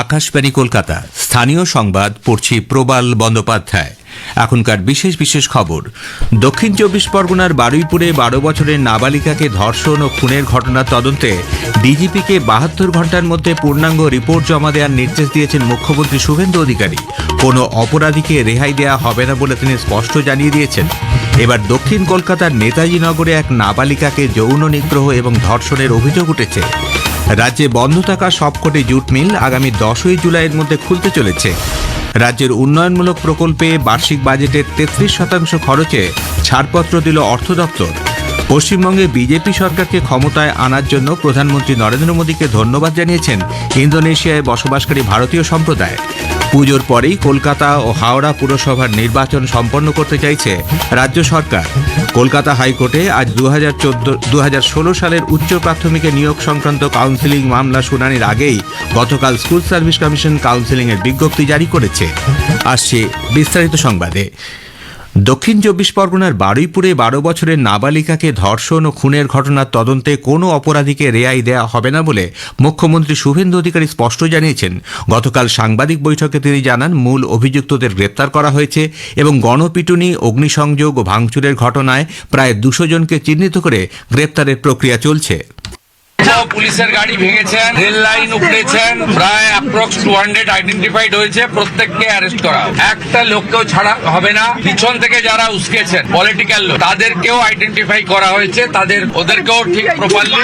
আকাশবাণী কলকাতা। স্থানীয় সংবাদ পড়ছি প্রবাল বন্দ্যোপাধ্যায়। এখনকার বিশেষ বিশেষ খবর। দক্ষিণ 24 পরগনার বারুইপুরে 12 বছরের নাবালিকাকে ধর্ষণ ও খুনের ঘটনার তদন্তে ডিজিপিকে 72 ঘণ্টার মধ্যে পূর্ণাঙ্গ রিপোর্ট জমা দেওয়ার নির্দেশ দিয়েছেন মুখ্যমন্ত্রী শুভেন্দু অধিকারী। কোনো অপরাধীকে রেহাই দেওয়া হবে না বলে তিনি স্পষ্ট জানিয়ে দিয়েছেন। এবার দক্ষিণ কলকাতার নেতাজি নগরে এক নাবালিকাকে যৌন নিগ্রহ এবং ধর্ষণের অভিযোগ উঠেছে। রাজ্যে বন্ধ থাকা সবকটি জুট মিল আগামী 10ই জুলাইয়ের মধ্যে খুলতে চলেছে। রাজ্যের উন্নয়নমূলক প্রকল্পে বার্ষিক বাজেটের 33% খরচে ছাড়পত্র দিল অর্থ দপ্তর। পশ্চিমবঙ্গে বিজেপি সরকারকে ক্ষমতায় আনার জন্য প্রধানমন্ত্রী নরেন্দ্র মোদীকে ধন্যবাদ জানিয়েছেন ইন্দোনেশিয়ায় বসবাসকারী ভারতীয় সম্প্রদায়। পুজোর পরেই কলকাতা ও হাওড়া পুরসভার নির্বাচন সম্পন্ন করতে চাইছে রাজ্য সরকার। কলকাতা হাইকোর্টে আজ 2016 সালের উচ্চ প্রাথমিকে নিয়োগ সংক্রান্ত কাউন্সিলিং মামলা শুনানির আগেই গতকাল স্কুল সার্ভিস কমিশন কাউন্সিলিংয়ের বিজ্ঞপ্তি জারি করেছে। আসছে বিস্তারিত সংবাদে। দক্ষিণ 24 পরগনার বারুইপুরে 12 বছরের নাবালিকাকে ধর্ষণ ও খুনের ঘটনার তদন্তে কোনো অপরাধীকে রেহাই দেওয়া হবে না বলে মুখ্যমন্ত্রী শুভেন্দু অধিকারী স্পষ্ট জানিয়েছেন। গতকাল সাংবাদিক বৈঠকে তিনি জানান, মূল অভিযুক্তদের গ্রেপ্তার করা হয়েছে এবং গণপিটুনি, অগ্নিসংযোগ ও ভাঙচুরের ঘটনায় প্রায় 200 জনকে চিহ্নিত করে গ্রেপ্তারের প্রক্রিয়া চলছে। পুলিশের গাড়ি ভেঙেছেন, রেল লাইন উপড়েছেন, প্রায় অ্যাপ্রক্স 200 আইডেন্টিফাইড হয়েছে। প্রত্যেককে অ্যারেস্ট করা, একটা লোককেও ছাড়া হবে না। পিছন থেকে যারা উস্কেছেন পলিটিক্যাল লোক, তাদেরকেও আইডেন্টিফাই করা হয়েছে। ওদেরকেও ঠিক প্রপারলি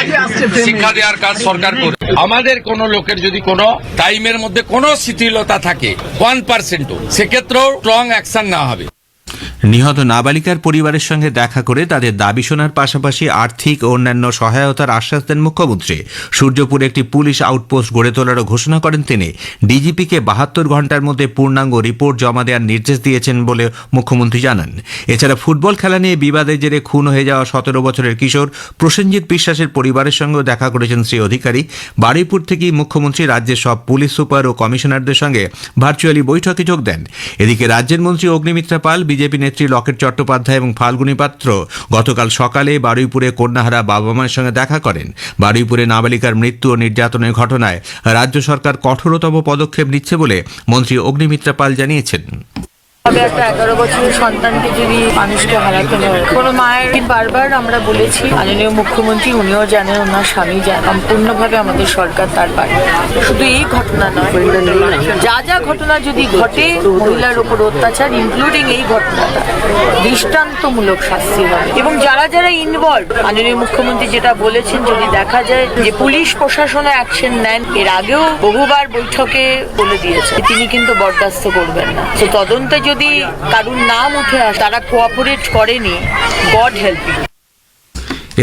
শিক্ষা দেওয়ার কাজ সরকার করে। আমাদের কোন লোকের যদি কোনো টাইমের মধ্যে কোনো শিথিলতা থাকে 1%, সেক্ষেত্রেও স্ট্রং অ্যাকশন নেওয়া হবে। নিহত নাবালিকার পরিবারের সঙ্গে দেখা করে তাদের দাবি শোনার পাশাপাশি আর্থিক ও অন্যান্য সহায়তার আশ্বাস দেন মুখ্যমন্ত্রী। সূর্যপুরে একটি পুলিশ আউটপোস্ট গড়ে তোলারও ঘোষণা করেন তিনি। ডিজিপিকে 72 ঘণ্টার মধ্যে পূর্ণাঙ্গ রিপোর্ট জমা দেওয়ার নির্দেশ দিয়েছেন বলে মুখ্যমন্ত্রী জানান। এছাড়া ফুটবল খেলা নিয়ে বিবাদের জেরে খুন হয়ে যাওয়া 17 বছরের কিশোর প্রসেনজিৎ বিশ্বাসের পরিবারের সঙ্গেও দেখা করেছেন শ্রী অধিকারী। বারুইপুর থেকেই মুখ্যমন্ত্রী রাজ্যের সব পুলিশ সুপার ও কমিশনারদের সঙ্গে ভার্চুয়ালি বৈঠকে যোগ দেন। এদিকে রাজ্যের মন্ত্রী অগ্নিমিত্রা পাল, বিজেপি নেত্রী লকেট চট্টোপাধ্যায় এবং ফাল্গুনী পাত্র গতকাল সকালে বারুইপুরে কন্যাহারা বাবা মায়ের সঙ্গে দেখা করেন। বারুইপুরে নাবালিকার মৃত্যু ও নির্যাতনের ঘটনায় রাজ্য সরকার কঠোরতম পদক্ষেপ নিচ্ছে বলে মন্ত্রী অগ্নিমিত্রা পাল জানিয়েছেন। একটা 11 বছরের সন্তানকে যদি মানুষকে হারাতে হয়, কোনো মায়ের বারবার আমরা বলেছি, মাননীয় মুখ্যমন্ত্রী উনিও জানেন, ওনার স্বামী জানেন, সম্পূর্ণভাবে আমাদের সরকার তার পাশে। শুধু এই ঘটনা নয়, যা ঘটনা যদি ঘটে মহিলার উপর অত্যাচার, ইনক্লুডিং এই ঘটনাটা, দৃষ্টান্তমূলক শাস্তি হবে। এবং যারা ইনভলভ, মাননীয় মুখ্যমন্ত্রী যেটা বলেছেন, যদি দেখা যায় যে পুলিশ প্রশাসনে অ্যাকশন নেন, এর আগেও বহুবার বৈঠকে বলে দিয়েছে তিনি কিন্তু বরদাস্ত করবেন না। তো তদন্তে যদি কারুর নাম উঠে আসে, তারা কোঅপারেট করেনি, গড হেল্প।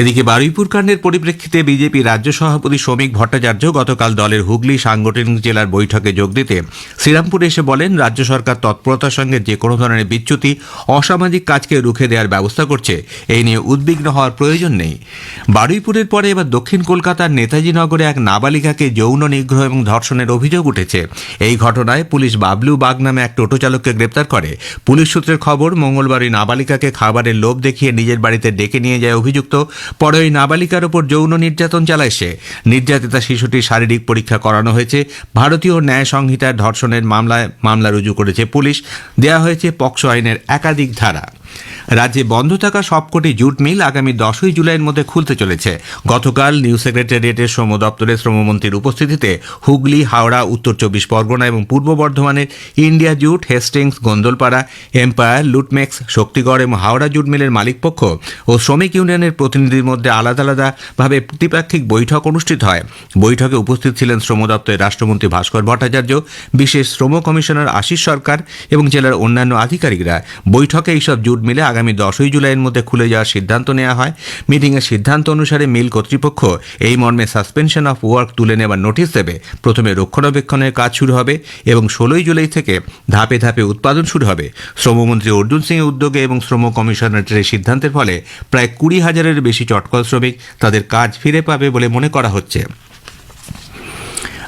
এদিকে বারুইপুর কাণ্ডের পরিপ্রেক্ষিতে বিজেপি রাজ্য সভাপতি শ্রমিক ভট্টাচার্য গতকাল দলের হুগলি সাংগঠনিক জেলার বৈঠকে যোগ দিতে শ্রীরামপুরে এসে বলেন, রাজ্য সরকার তৎপরতার সঙ্গে যে কোনো ধরনের বিচ্যুতি, অসামাজিক কাজকে রুখে দেওয়ার ব্যবস্থা করছে। এই নিয়ে উদ্বিগ্ন হওয়ার প্রয়োজন নেই। বারুইপুরের পরে এবার দক্ষিণ কলকাতার নেতাজি নগরে এক নাবালিকাকে যৌন নিগ্রহ এবং ধর্ষণের অভিযোগ উঠেছে। এই ঘটনায় পুলিশ বাবলু বাগ নামে এক টোটো চালককে গ্রেপ্তার করে। পুলিশ সূত্রের খবর, মঙ্গলবার ওই নাবালিকাকে খাবারের লোভ দেখিয়ে নিজের বাড়িতে ডেকে নিয়ে যায় অভিযুক্ত। পরে ওই নাবালিকার ওপর যৌন নির্যাতন চালায় সে। নির্যাতিতা শিশুটির শারীরিক পরীক্ষা করানো হয়েছে। ভারতীয় ন্যায় সংহিতার ধর্ষণের মামলা রুজু করেছে পুলিশ। দেয়া হয়েছে পক্সো আইনের একাধিক ধারা। রাজ্যে বন্ধ থাকা সবকটি জুট মিল আগামী 10ই জুলাইয়ের মধ্যে খুলতে চলেছে। গতকাল নিউ সেক্রেটারিয়েটের শ্রম দপ্তরে শ্রমমন্ত্রীর উপস্থিতিতে হুগলি, হাওড়া, উত্তর 24 পরগনা এবং পূর্ব বর্ধমানের India jute, Hastings, Gondalpara, Empire, লুটমেক্স, শক্তিগড় এবং হাওড়া জুট মিলের মালিকপক্ষ ও শ্রমিক ইউনিয়নের প্রতিনিধির মধ্যে আলাদা আলাদাভাবে দ্বিপাক্ষিক বৈঠক অনুষ্ঠিত হয়। বৈঠকে উপস্থিত ছিলেন শ্রম দপ্তরের রাষ্ট্রমন্ত্রী ভাস্কর ভট্টাচার্য, বিশেষ শ্রম কমিশনার আশিস সরকার এবং জেলার অন্যান্য আধিকারিকরা। বৈঠকে এইসব জুট মিলে আগামী 10ই জুলাইয়ের মধ্যে খুলে যাওয়ার সিদ্ধান্ত নেওয়া হয়। মিটিংয়ের সিদ্ধান্ত অনুসারে মিল কর্তৃপক্ষ এই মর্মে সাসপেনশন অফ ওয়ার্ক তুলে নেওয়ার নোটিশ দেবে। প্রথমে রক্ষণাবেক্ষণের কাজ শুরু হবে এবং 16ই জুলাই থেকে ধাপে ধাপে উৎপাদন শুরু হবে। শ্রমমন্ত্রী অর্জুন সিংয়ের উদ্যোগে এবং শ্রম কমিশনারের সিদ্ধান্তের ফলে প্রায় 20,000-এর বেশি চটকল শ্রমিক তাদের কাজ ফিরে পাবে বলে মনে করা হচ্ছে।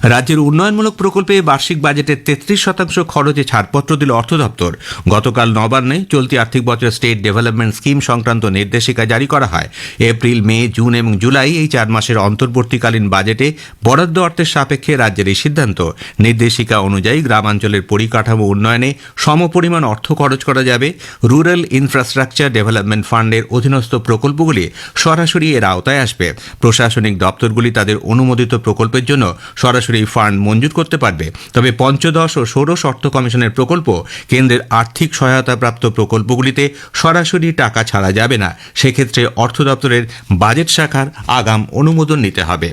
রাজ্যের উন্নয়নমূলক প্রকল্পে বার্ষিক বাজেটের 33% খরচে ছাড়পত্র দিল অর্থ দপ্তর। গতকাল নবান্নে চলতি আর্থিক বছরের স্টেট ডেভেলপমেন্ট স্কিম সংক্রান্ত নির্দেশিকা জারি করা হয়। এপ্রিল, মে, জুন এবং জুলাই এই 4 মাসের অন্তর্বর্তীকালীন বাজেটে বরাদ্দ অর্থের সাপেক্ষে রাজ্যের এই সিদ্ধান্ত। নির্দেশিকা অনুযায়ী গ্রামাঞ্চলের পরিকাঠামো উন্নয়নে সমপরিমাণ অর্থ খরচ করা যাবে। রুরাল ইনফ্রাস্ট্রাকচার ডেভেলপমেন্ট ফান্ডের অধীনস্থ প্রকল্পগুলি সরাসরি এর আওতায় আসবে। প্রশাসনিক দপ্তরগুলি তাদের অনুমোদিত প্রকল্পের জন্য সরাসরি ফান্ড মঞ্জুর করতে পারবে। তবে পঞ্চদশ ও ষোড়শ অর্থ কমিশনের প্রকল্প, কেন্দ্রের আর্থিক সহায়তাপ্রাপ্ত প্রকল্পগুলিতে সরাসরি টাকা ছাড়া যাবে না। সেক্ষেত্রে অর্থ দপ্তরের বাজেট শাখার আগাম অনুমোদন নিতে হবে।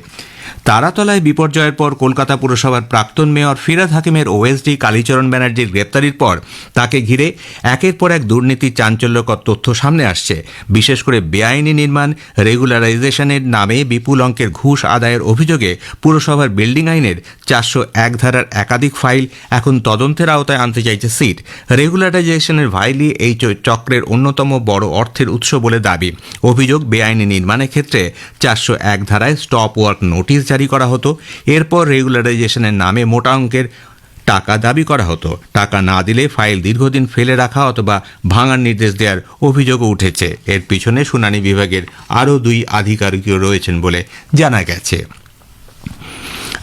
তারাতলায় বিপর্যয়ের পর কলকাতা পুরসভার প্রাক্তন মেয়র ফিরহাদ হাকিমের ওএসডি কালীচরণ ব্যানার্জির গ্রেপ্তারির পর তাকে ঘিরে একের পর এক দুর্নীতির চাঞ্চল্যকর তথ্য সামনে আসছে। বিশেষ করে বেআইনি নির্মাণ, রেগুলারাইজেশনের নামে বিপুল অঙ্কের ঘুষ আদায়ের অভিযোগে পুরসভার বিল্ডিং আইনের 401 ধারার একাধিক ফাইল এখন তদন্তের আওতায় আনতে চাইছে সিট। রেগুলারাইজেশনের ফাইলই এই চক্রের অন্যতম বড় অর্থের উৎস বলে দাবি। অভিযোগ, বেআইনি নির্মাণের ক্ষেত্রে 401 ধারায় স্টপ ওয়ার্ক নোটিশ জারি করা হতো। এরপর রেগুলারাইজেশনের নামে মোটা অঙ্কের টাকা দাবি করা হতো। টাকা না দিলে ফাইল দীর্ঘদিন ফেলে রাখা অথবা ভাঙার নির্দেশ দেওয়ার অভিযোগও উঠেছে। এর পিছনে শুনানি বিভাগের আরও 2 আধিকারিকও রয়েছেন বলে জানা গেছে।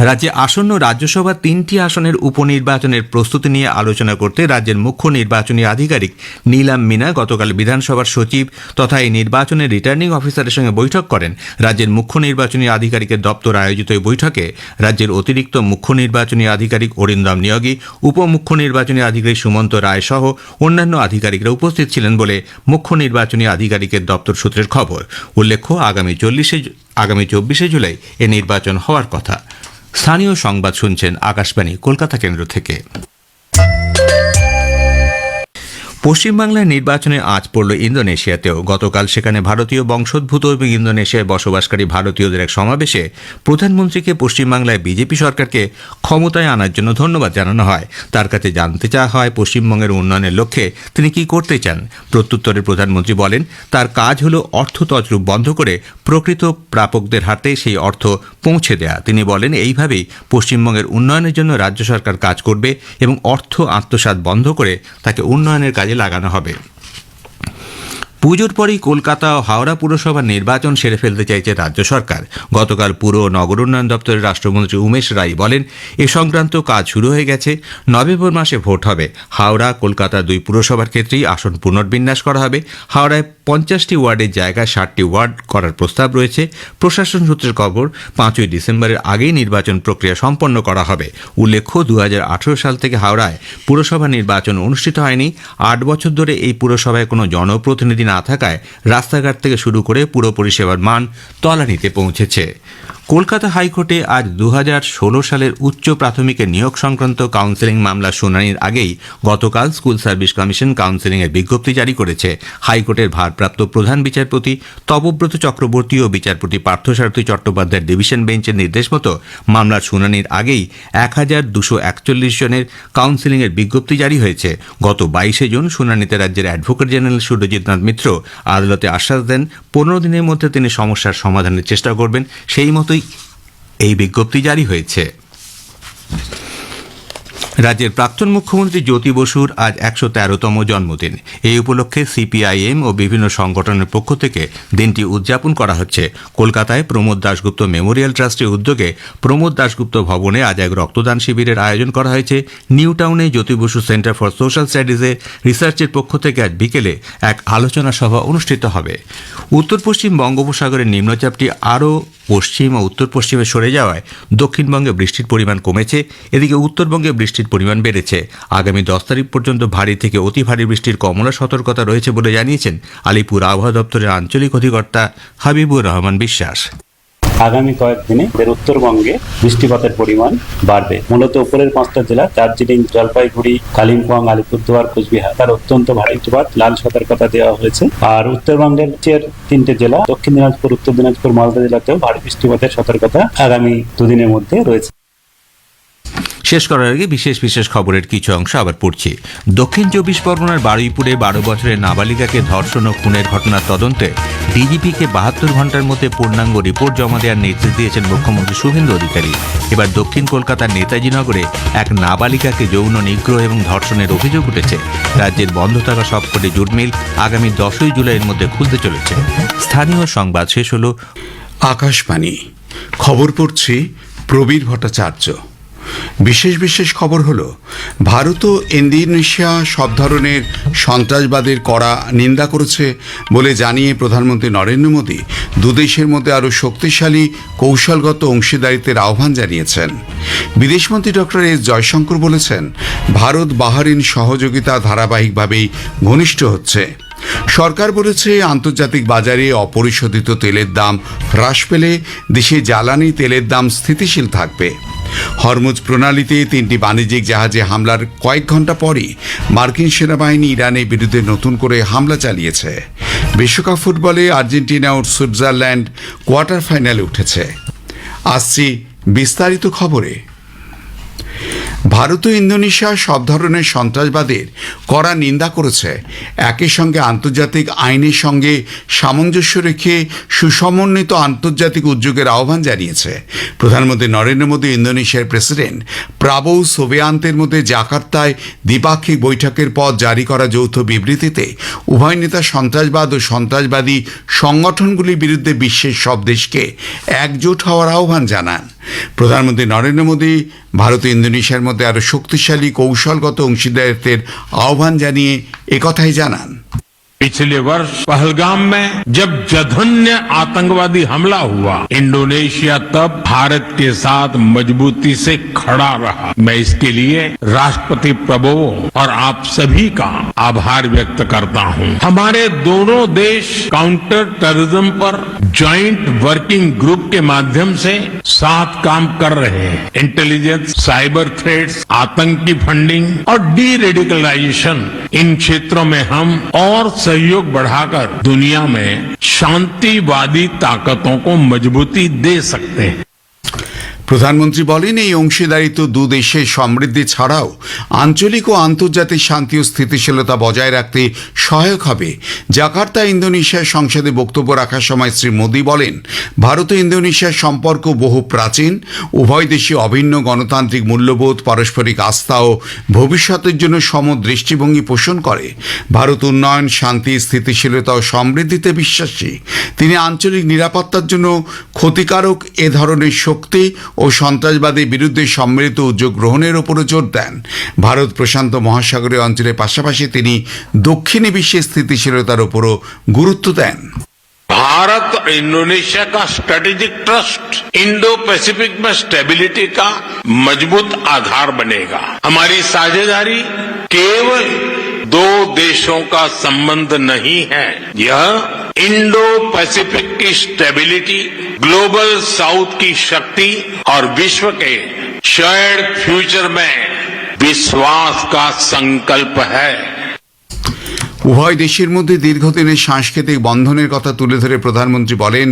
রাজ্যে আসন্ন রাজ্যসভার 3টি আসনের উপনির্বাচনের প্রস্তুতি নিয়ে আলোচনা করতে রাজ্যের মুখ্য নির্বাচনী আধিকারিক নীলাম মিনা গতকাল বিধানসভার সচিব তথা এই নির্বাচনের রিটার্নিং অফিসারের সঙ্গে বৈঠক করেন। রাজ্যের মুখ্য নির্বাচনী আধিকারিকের দপ্তর আয়োজিত এই বৈঠকে রাজ্যের অতিরিক্ত মুখ্য নির্বাচনী আধিকারিক অরিন্দম নিয়োগী, উপমুখ্য নির্বাচনী আধিকারিক সুমন্ত রায় সহ অন্যান্য আধিকারিকরা উপস্থিত ছিলেন বলে মুখ্য নির্বাচনী আধিকারিকের দপ্তর সূত্রের খবর। উল্লেখ্য, আগামী 24শে জুলাই এ নির্বাচন হওয়ার কথা। স্থানীয় সংবাদ শুনছেন আকাশবাণী কলকাতা কেন্দ্র থেকে। পশ্চিমবাংলার নির্বাচনে আঁচ পড়ল ইন্দোনেশিয়াতেও। গতকাল সেখানে ভারতীয় বংশোদ্ভূত এবং ইন্দোনেশিয়ায় বসবাসকারী ভারতীয়দের এক সমাবেশে প্রধানমন্ত্রীকে পশ্চিমবাংলায় বিজেপি সরকারকে ক্ষমতায় আনার জন্য ধন্যবাদ জানানো হয়। তার কাছে জানতে চাওয়া হয় পশ্চিমবঙ্গের উন্নয়নের লক্ষ্যে তিনি কি করতে চান। প্রত্যুত্তরে প্রধানমন্ত্রী বলেন, তার কাজ হল অর্থ তছরূপ বন্ধ করে প্রকৃত প্রাপকদের হাতে সেই অর্থ পৌঁছে দেয়া। তিনি বলেন, এইভাবেই পশ্চিমবঙ্গের উন্নয়নের জন্য রাজ্য সরকার কাজ করবে এবং অর্থ আত্মসাৎ বন্ধ করে তাকে উন্নয়নের কাজে লাগানো হবে। পুজোর পরেই কলকাতা ও হাওড়া পুরসভার নির্বাচন সেরে ফেলতে চাইছে রাজ্য সরকার। গতকাল পুর ও নগর উন্নয়ন দপ্তরের রাষ্ট্রমন্ত্রী উমেশ রায় বলেন, এ সংক্রান্ত কাজ শুরু হয়ে গেছে। নভেম্বর মাসে ভোট হবে। হাওড়া, কলকাতা 2 পুরসভার ক্ষেত্রেই আসন পুনর্বিন্যাস করা হবে। হাওড়ায় 50টি ওয়ার্ডের জায়গায় 60টি ওয়ার্ড করার প্রস্তাব রয়েছে। প্রশাসন সূত্রের খবর, 5ই ডিসেম্বরের আগেই নির্বাচন প্রক্রিয়া সম্পন্ন করা হবে। উল্লেখ্য, 2018 সাল থেকে হাওড়ায় পুরসভা নির্বাচন অনুষ্ঠিত হয়নি। 8 বছর ধরে এই পুরসভায় কোনো জনপ্রতিনিধি না থাকায় রাস্তাঘাট থেকে শুরু করে পুর পরিষেবার মান তলানিতে পৌঁছেছে। কলকাতা হাইকোর্টে আজ 2016 সালের উচ্চ প্রাথমিকের নিয়োগ সংক্রান্ত কাউন্সেলিং মামলা শুনানির আগেই গতকাল স্কুল সার্ভিস কমিশন কাউন্সেলিংয়ের বিজ্ঞপ্তি জারি করেছে। হাইকোর্টের ভারপ্রাপ্ত প্রধান বিচারপতি তপব্রত চক্রবর্তী ও বিচারপতি পার্থসারথী চট্টোপাধ্যায়ের ডিভিশন বেঞ্চের নির্দেশ মতো মামলার শুনানির আগেই 1241 জনের কাউন্সেলিংয়ের বিজ্ঞপ্তি জারি হয়েছে। গত 22শে জুন শুনানিতে রাজ্যের অ্যাডভোকেট জেনারেল সুরজিৎ নাথ মিত্র আদালতে আশ্বাস দেন 15 দিনের মধ্যে তিনি সমস্যার সমাধানের চেষ্টা করবেন। সেই মতোই এই বিজ্ঞপ্তি জারি হয়েছে। রাজ্যের প্রাক্তন মুখ্যমন্ত্রী জ্যোতি বসুর আজ 113তম জন্মদিন। এই উপলক্ষে সিপিআইএম ও বিভিন্ন সংগঠনের পক্ষ থেকে দিনটি উদযাপন করা হচ্ছে। কলকাতায় প্রমোদ দাশগুপ্ত মেমোরিয়াল ট্রাস্টের উদ্যোগে প্রমোদ দাশগুপ্ত ভবনে আজ এক রক্তদান শিবিরের আয়োজন করা হয়েছে। নিউ টাউনে Jyoti Basu centre for social স্টাডিজে রিসার্চের পক্ষ থেকে আজ বিকেলে এক আলোচনা সভা অনুষ্ঠিত হবে। উত্তর পশ্চিম বঙ্গোপসাগরের নিম্নচাপটি আরও পশ্চিম ও উত্তর পশ্চিমে সরে যাওয়ায় দক্ষিণবঙ্গে বৃষ্টির পরিমাণ কমেছে। এদিকে উত্তরবঙ্গে বৃষ্টির পরিমাণ বেড়েছে। আগামী 10 তারিখ পর্যন্ত ভারী থেকে অতি ভারী বৃষ্টির কমলা সতর্কতা রয়েছে বলে জানিয়েছেন আলিপুর আবহাওয়া দপ্তরের আঞ্চলিক অধিকর্তা হাবিবুর রহমান বিশ্বাস। আগামী কয়েকদিনে উত্তরবঙ্গে বৃষ্টিপাতের পরিমাণ বাড়বে। মূলত উপরের 5টা জেলা দার্জিলিং, জলপাইগুড়ি, কালিম্পং, আলিপুরদুয়ার, কোচবিহার তার অত্যন্ত ভারী বৃষ্টিপাত লাল সতর্কতা দেওয়া হয়েছে। আর উত্তরবঙ্গের 3টে জেলা দক্ষিণ দিনাজপুর, উত্তর দিনাজপুর, মালদা জেলাতেও ভারী বৃষ্টিপাতের সতর্কতা আগামী 2 দিনের মধ্যে রয়েছে। শেষ করার আগে বিশেষ বিশেষ খবরের কিছু অংশ আবার পড়ছি। দক্ষিণ 24 পরগনার বারুইপুরে 12 বছরের নাবালিকাকে ধর্ষণ ও খুনের ঘটনার তদন্তে ডিজিপিকে 72 ঘন্টার মধ্যে পূর্ণাঙ্গ রিপোর্ট জমা দেওয়ার নির্দেশ দিয়েছেন মুখ্যমন্ত্রী শুভেন্দু অধিকারী। এবার দক্ষিণ কলকাতার নেতাজি নগরে এক নাবালিকাকে যৌন নিগ্রহ এবং ধর্ষণের অভিযোগ উঠেছে। রাজ্যের বন্ধ থাকা সবকটি জুট মিল আগামী 10ই জুলাইয়ের মধ্যে খুলতে চলেছে। স্থানীয় সংবাদ শেষ হলো। আকাশবাণী খবর পড়ছি প্রবীর ভট্টাচার্য। বিশেষ বিশেষ খবর হলো, ভারত ও ইন্দোনেশিয়া সব ধরনের সন্ত্রাসবাদের কড়া নিন্দা করেছে বলে জানিয়ে প্রধানমন্ত্রী নরেন্দ্র মোদী দুদেশের মধ্যে আরও শক্তিশালী কৌশলগত অংশীদারিত্বের আহ্বান জানিয়েছেন। বিদেশমন্ত্রী ডক্টর এস জয়শঙ্কর বলেছেন, ভারত বাহরিন সহযোগিতা ধারাবাহিকভাবেই ঘনিষ্ঠ হচ্ছে। সরকার বলেছে, আন্তর্জাতিক বাজারে অপরিশোধিত তেলের দাম হ্রাস পেলে দেশে জ্বালানি তেলের দাম স্থিতিশীল থাকবে। হরমুজ প্রণালীতে 3টি বাণিজ্যিক জাহাজে হামলার কয়েক ঘন্টা পরই মার্কিন সেনাবাহিনী ইরানের বিরুদ্ধে নতুন করে হামলা চালিয়েছে। বিশ্বকাপ ফুটবলে আর্জেন্টিনা ও সুইজারল্যান্ড কোয়ার্টার ফাইনালে উঠেছে। আসছি বিস্তারিত খবরে। ভারত ও ইন্দোনেশিয়া সব ধরনের সন্ত্রাসবাদের কড়া নিন্দা করেছে। একই সঙ্গে আন্তর্জাতিক আইনের সঙ্গে সামঞ্জস্য রেখে সুসমন্বিত আন্তর্জাতিক উদ্যোগের আহ্বান জানিয়েছে। প্রধানমন্ত্রী নরেন্দ্র মোদী ইন্দোনেশিয়ার প্রেসিডেন্ট প্রাবোও সুবিয়ান্তের মধ্যে জাকার্তায় দ্বিপাক্ষিক বৈঠকের পর জারি করা যৌথ বিবৃতিতে উভয় নেতা সন্ত্রাসবাদ ও সন্ত্রাসবাদী সংগঠনগুলির বিরুদ্ধে বিশ্বের সব দেশকে একজোট হওয়ার আহ্বান জানান। প্রধানমন্ত্রী নরেন্দ্র মোদী ভারত ও ইন্দোনেশিয়ার মধ্যে আরও শক্তিশালী কৌশলগত অংশীদারিত্বের আহ্বান জানিয়ে একথাই জানান। पिछले वर्ष पहलगाम में जब जघन्य आतंकवादी हमला हुआ, इंडोनेशिया तब भारत के साथ मजबूती से खड़ा रहा। मैं इसके लिए राष्ट्रपति प्रभुओं और आप सभी का आभार व्यक्त करता हूं। हमारे दोनों देश काउंटर टेररिज्म पर जॉइंट वर्किंग ग्रुप के माध्यम से साथ काम कर रहे हैं। इंटेलिजेंस, साइबर थ्रेट्स, आतंकी फंडिंग और डी रेडिकलाइजेशन, इन क्षेत्रों में हम और सहयोग बढ़ाकर दुनिया में शांतिवादी ताकतों को मजबूती दे सकते हैं। প্রধানমন্ত্রী বলেন, এই অংশীদারিত্ব দু দেশের সমৃদ্ধি ছাড়াও আঞ্চলিক ও আন্তর্জাতিক শান্তি ও স্থিতিশীলতা বজায় রাখতে সহায়ক হবে। জাকার্তা ইন্দোনেশিয়ার সংসদে বক্তব্য রাখার সময় শ্রী মোদী বলেন, ভারত ও ইন্দোনেশিয়ার সম্পর্ক বহু প্রাচীন। উভয় দেশই অভিন্ন গণতান্ত্রিক মূল্যবোধ, পারস্পরিক আস্থা ও ভবিষ্যতের জন্য সম দৃষ্টিভঙ্গি পোষণ করে। ভারত উন্নয়ন, শান্তি, স্থিতিশীলতা ও সমৃদ্ধিতে বিশ্বাসী। তিনি আঞ্চলিক নিরাপত্তার জন্য ক্ষতিকারক এ ধরনের শক্তি ও সন্ত্রাসবাদের বিরুদ্ধে সম্মিলিত উদ্যোগ গ্রহণের উপরও জোর দেন। ভারত প্রশান্ত মহাসাগরীয় অঞ্চলের পাশাপাশি তিনি দক্ষিণী বিশ্বের স্থিতিশীলতার উপরও গুরুত্ব দেন। भारत और इंडोनेशिया का स्ट्रेटेजिक ट्रस्ट इंडो पैसिफिक में स्टेबिलिटी का मजबूत आधार बनेगा। हमारी साझेदारी केवल दो देशों का संबंध नहीं है, यह इंडो पैसिफिक की स्टेबिलिटी, ग्लोबल साउथ की शक्ति और विश्व के शेयर्ड फ्यूचर में विश्वास का संकल्प है। উভয় দেশের মধ্যে দীর্ঘদিনের সাংস্কৃতিক বন্ধনের কথা তুলে ধরে প্রধানমন্ত্রী বলেন,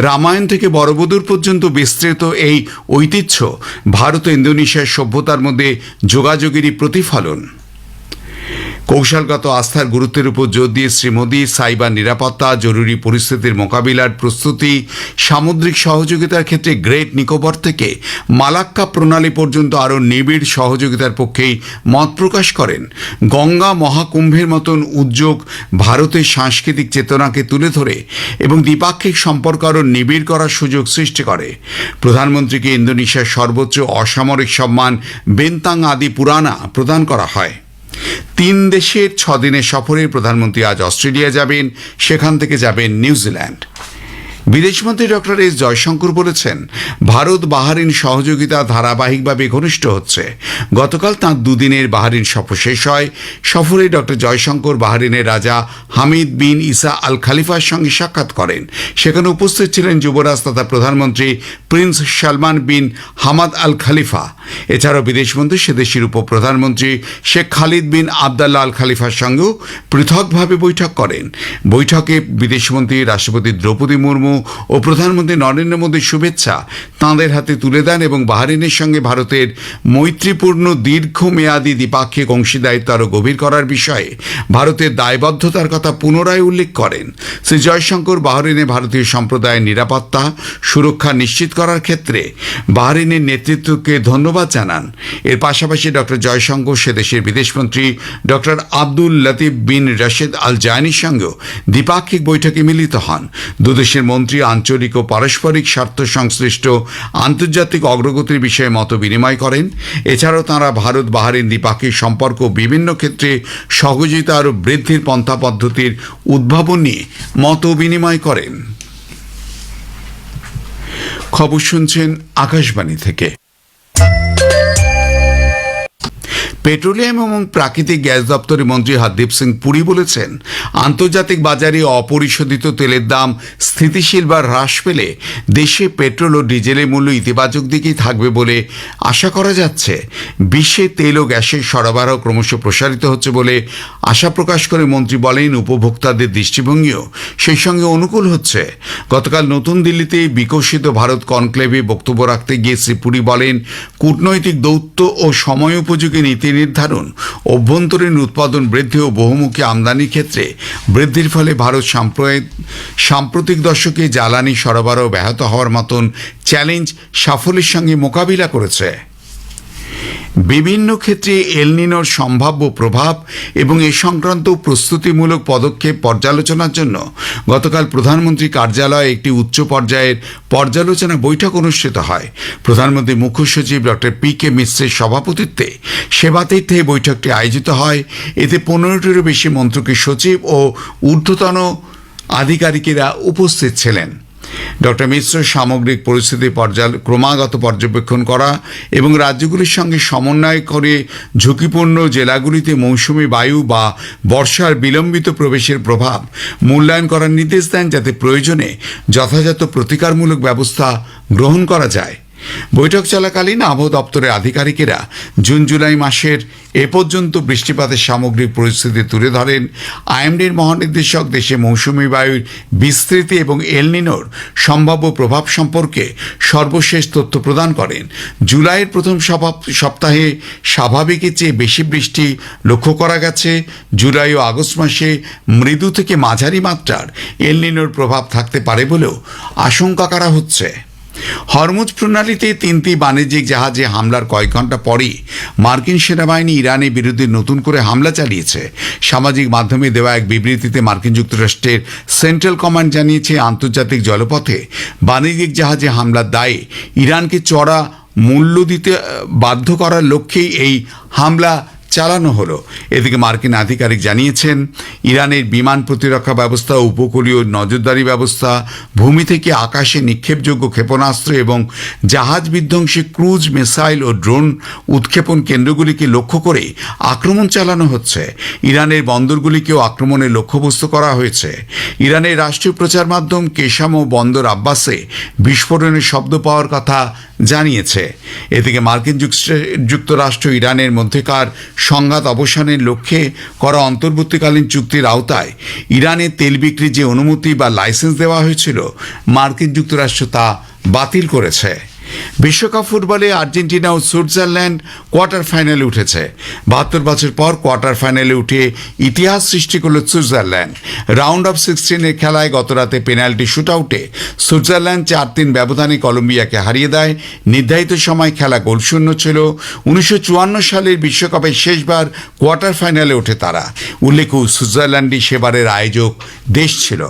রামায়ণ থেকে বড়বুদুর পর্যন্ত বিস্তৃত এই ঐতিহ্য ভারত ও ইন্দোনেশিয়ার সভ্যতার মধ্যে যোগাযোগেরই প্রতিফলন। কৌশলগত আস্থার গুরুত্বের উপর জোর দিয়ে শ্রী মোদী সাইবার নিরাপত্তা, জরুরি পরিস্থিতির মোকাবিলার প্রস্তুতি, সামুদ্রিক সহযোগিতার ক্ষেত্রে গ্রেট নিকোবর থেকে মালাক্কা প্রণালী পর্যন্ত আরও নিবিড় সহযোগিতার পক্ষেই মত প্রকাশ করেন। গঙ্গা মহাকুম্ভের মতন উদ্যোগ ভারতের সাংস্কৃতিক চেতনাকে তুলে ধরে এবং দ্বিপাক্ষিক সম্পর্ক আরও নিবিড় করার সুযোগ সৃষ্টি করে। প্রধানমন্ত্রীকে ইন্দোনেশিয়ার সর্বোচ্চ অসামরিক সম্মান বেন্তাং আদি পুরানা প্রদান করা হয়। 3 দেশের 6 দিনের সফরে প্রধানমন্ত্রী আজ অস্ট্রেলিয়া যাবেন, সেখান থেকে যাবেন নিউজিল্যান্ড। বিদেশমন্ত্রী ডক্টর এস জয়শঙ্কর বলেছেন, ভারত বাহরিন সহযোগিতা ধারাবাহিকভাবে ঘনিষ্ঠ হচ্ছে। গতকাল তাঁর দুদিনের বাহরিন সফর শেষ হয়। সফরে ডক্টর জয়শঙ্কর বাহরিনের রাজা হামিদ বিন ইসা আল খালিফার সঙ্গে সাক্ষাৎ করেন। সেখানে উপস্থিত ছিলেন যুবরাজ তথা প্রধানমন্ত্রী prince Salman bin Hamad Al Khalifa. এছাড়াও বিদেশমন্ত্রী সে দেশের উপপ্রধানমন্ত্রী শেখ খালিদ বিন আবদাল্লাহ আল খালিফার সঙ্গেও পৃথকভাবে বৈঠক করেন। বৈঠকে বিদেশমন্ত্রী রাষ্ট্রপতি দ্রৌপদী মুর্মু, ও প্রধানমন্ত্রী নরেন্দ্র মোদীর শুভেচ্ছা তাঁদের হাতে তুলে দেন এবং বাহরিনের সঙ্গে ভারতের মৈত্রীপূর্ণ দীর্ঘমেয়াদী দ্বিপাক্ষিক অংশীদারিত্ব আরও গভীর করার বিষয়ে ভারতের দায়বদ্ধতার কথা পুনরায় উল্লেখ করেন। শ্রী জয়শঙ্কর বাহরিনে ভারতীয় সম্প্রদায়ের নিরাপত্তা সুরক্ষা নিশ্চিত করার ক্ষেত্রে বাহরিনের নেতৃত্বকে ধন্যবাদ জানান। এর পাশাপাশি ডক্টর জয়শঙ্কর সে দেশের বিদেশমন্ত্রী ডক্টর আব্দুল লতিফ বিন রশিদ আল জায়ানির সঙ্গেও দ্বিপাক্ষিক বৈঠকে মিলিত হন। দুদেশের মন্ত্রী আঞ্চলিক ও পারস্পরিক স্বার্থ সংশ্লিষ্ট আন্তর্জাতিক অগ্রগতির বিষয়ে মত বিনিময় করেন। এছাড়াও তাঁরা ভারত বাহরিন দ্বিপাক্ষিক সম্পর্ক বিভিন্ন ক্ষেত্রে সহযোগিতা আরও বৃদ্ধির পন্থা পদ্ধতির উদ্ভাবন নিয়ে মত বিনিময় করেন। খবর শুনছেন আকাশবাণী থেকে। পেট্রোলিয়াম এবং প্রাকৃতিক গ্যাস দপ্তরের মন্ত্রী হরদীপ সিং পুরী বলেছেন, আন্তর্জাতিক বাজারে অপরিশোধিত তেলের দাম স্থিতিশীল বা হ্রাস পেলে দেশে পেট্রোল ও ডিজেলের মূল্য ইতিবাচক দিকেই থাকবে বলে আশা করা যাচ্ছে। বিশ্বে তেল ও গ্যাসের সরবরাহ ক্রমশ প্রসারিত হচ্ছে বলে আশা প্রকাশ করে মন্ত্রী বলেন, উপভোক্তাদের দৃষ্টিভঙ্গিও সেই সঙ্গে অনুকূল হচ্ছে। গতকাল নতুন দিল্লিতে বিকশিত ভারত কনক্লেভে বক্তব্য রাখতে গিয়ে শ্রী পুরী বলেন, কূটনৈতিক দৌত্য ও সময়োপযোগী নীতি নির্ধারণ, অভ্যন্তরীণ উৎপাদন বৃদ্ধি ও বহুমুখী আমদানির ক্ষেত্রে বৃদ্ধির ফলে ভারত সাম্প্রতিক দশকে জ্বালানি সরবরাহ ব্যাহত হওয়ার মতন চ্যালেঞ্জ সাফল্যের সঙ্গে মোকাবিলা করেছে। বিভিন্ন ক্ষেত্রে এল নিনোর সম্ভাব্য প্রভাব এবং এ সংক্রান্ত প্রস্তুতিমূলক পদক্ষেপ পর্যালোচনার জন্য গতকাল প্রধানমন্ত্রী কার্যালয়ে একটি উচ্চ পর্যায়ের পর্যালোচনা বৈঠক অনুষ্ঠিত হয়। প্রধানমন্ত্রীর মুখ্য সচিব ডক্টর পি.কে. মিশ্রের সভাপতিত্বে সেবাতীর্থে এই বৈঠকটি আয়োজিত হয়। এতে 15টিরও বেশি মন্ত্রকের সচিব ও ঊর্ধ্বতন আধিকারিকেরা উপস্থিত ছিলেন। ডক্টর মিশ্র সামগ্রিক পরিস্থিতি ক্রমাগত পর্যবেক্ষণ করা এবং রাজ্যগুলির সঙ্গে সমন্বয় করে ঝুঁকিপূর্ণ জেলাগুলিতে মৌসুমি বায়ু বা বর্ষার বিলম্বিত প্রবেশের প্রভাব মূল্যায়ন করার নির্দেশ দেন, যাতে প্রয়োজনে যথাযথ প্রতিকারমূলক ব্যবস্থা গ্রহণ করা যায়। বৈঠক চলাকালীন আবহাওয়া দপ্তরের আধিকারিকেরা জুন জুলাই মাসের এ পর্যন্ত বৃষ্টিপাতের সামগ্রিক পরিস্থিতি তুলে ধরেন। আইএমডির মহানির্দেশক দেশে মৌসুমি বায়ুর বিস্তৃতি এবং এল নিনোর সম্ভাব্য প্রভাব সম্পর্কে সর্বশেষ তথ্য প্রদান করেন। জুলাইয়ের প্রথম সপ্তাহে স্বাভাবিকের চেয়ে বেশি বৃষ্টি লক্ষ্য করা গেছে। জুলাই ও আগস্ট মাসে মৃদু থেকে মাঝারি মাত্রার এল নিনোর প্রভাব থাকতে পারে বলেও আশঙ্কা করা হচ্ছে। হরমুজ প্রণালীতে 3টি বাণিজ্যিক জাহাজে হামলার কয়েক ঘন্টা পরই মার্কিন সেনাবাহিনী ইরানের বিরুদ্ধে নতুন করে হামলা চালিয়েছে। সামাজিক মাধ্যমে দেওয়া এক বিবৃতিতে মার্কিন যুক্তরাষ্ট্রের সেন্ট্রাল কমান্ড জানিয়েছে, আন্তর্জাতিক জলপথে বাণিজ্যিক জাহাজে হামলার দায়ে ইরানকে চড়া মূল্য দিতে বাধ্য করার লক্ষ্যেই এই হামলা চালানো হলো। এদিকে মার্কিন আধিকারিক জানিয়েছেন, ইরানের বিমান প্রতিরক্ষা ব্যবস্থা, উপকূলীয় নজরদারি ব্যবস্থা, ভূমি থেকে আকাশে নিক্ষেপযোগ্য ক্ষেপণাস্ত্র এবং জাহাজ বিধ্বংসী ক্রুজ মিসাইল ও ড্রোন উৎক্ষেপণ কেন্দ্রগুলিকে লক্ষ্য করে আক্রমণ চালানো হচ্ছে। ইরানের বন্দরগুলিকেও আক্রমণের লক্ষ্যবস্তু করা হয়েছে। ইরানের রাষ্ট্রীয় প্রচার মাধ্যম কেশাম ও বন্দর আব্বাসে বিস্ফোরণের শব্দ পাওয়ার কথা জানিয়েছে। এদিকে মার্কিন যুক্তরাষ্ট্র ইরানের মধ্যেকার সংঘাত অবসানের লক্ষ্যে করা অন্তর্বর্তীকালীন চুক্তির আওতায় ইরানের তেল বিক্রির যে অনুমতি বা লাইসেন্স দেওয়া হয়েছিল, মার্কিন যুক্তরাষ্ট্র তা বাতিল করেছে। বিশ্বকাপ ফুটবলে আর্জেন্টিনা ও সুইজারল্যান্ড কোয়ার্টার ফাইনালে উঠেছে। 72 বছর পর কোয়ার্টার ফাইনালে উঠে ইতিহাস সৃষ্টি করল সুইজারল্যান্ড। রাউন্ড অফ 16-এর খেলায় গতরাতে পেনাল্টি শুটআউটে সুইজারল্যান্ড 4-3 ব্যবধানে কলম্বিয়াকে হারিয়ে দেয়। নির্ধারিত সময় খেলা গোলশূন্য ছিল। 1954 সালের বিশ্বকাপে শেষবার কোয়ার্টার ফাইনালে ওঠে তারা। উল্লেখ্য, সুইজারল্যান্ডই সেবারের আয়োজক দেশ ছিল।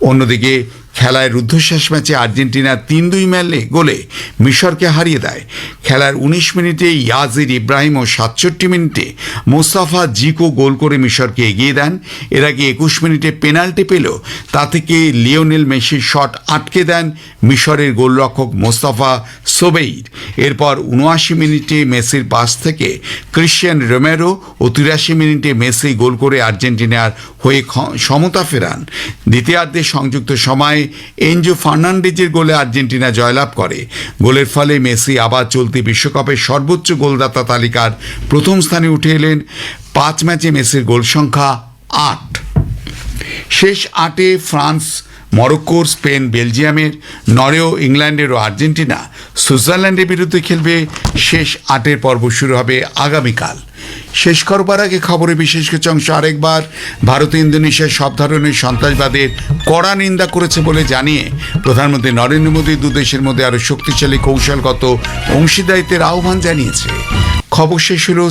অন্যদিকে খেলায় রুদ্ধশ্বাস ম্যাচে আর্জেন্টিনা 3-2 গোলে মিশরকে হারিয়ে দেয়। খেলার 19 মিনিটে ইয়াজির ইব্রাহিম ও 67 মিনিটে মোস্তাফা জিকো গোল করে মিশরকে এগিয়ে দেন। এর আগে 21 মিনিটে পেনাল্টি পেল, তা থেকে লিওনেল মেসির শট আটকে দেন মিশরের গোলরক্ষক মোস্তাফা সোবেইর। এরপর 79 মিনিটে মেসির পাস থেকে ক্রিশ্চিয়ান রোমেরো ও 83 মিনিটে মেসি গোল করে আর্জেন্টিনার হয়ে সমতা ফেরান। দ্বিতীয়ার্ধে সংযুক্ত সময়ে এনজো ফার্নান্ডেজের গোলে আর্জেন্টিনা জয়লাভ করে। গোলের ফলে মেসি আবার চলতি বিশ্বকাপের সর্বোচ্চ গোলদাতা তালিকার প্রথম স্থানে উঠে এলেন। 5 ম্যাচে মেসির গোল সংখ্যা 8। শেষ 8-এ ফ্রান্স মরক্কোর, স্পেন, বেলজিয়ামের, নরওয়ে, ইংল্যান্ডের ও আর্জেন্টিনা সুইজারল্যান্ডের বিরুদ্ধে খেলবে। শেষ 8 পর্ব শুরু হবে আগামীকাল। শেষ করবার আগে খবরে বিশেষ কিছু অংশ আরেকবার। ভারত ইন্দোনেশিয়া সব ধরনের সন্ত্রাসবাদের কড়া নিন্দা করেছে বলে জানিয়ে প্রধানমন্ত্রী নরেন্দ্র মোদী দুদেশের মধ্যে আরও শক্তিশালী কৌশলগত অংশীদারিত্বের আহ্বান জানিয়েছে। খবর শেষ হলো।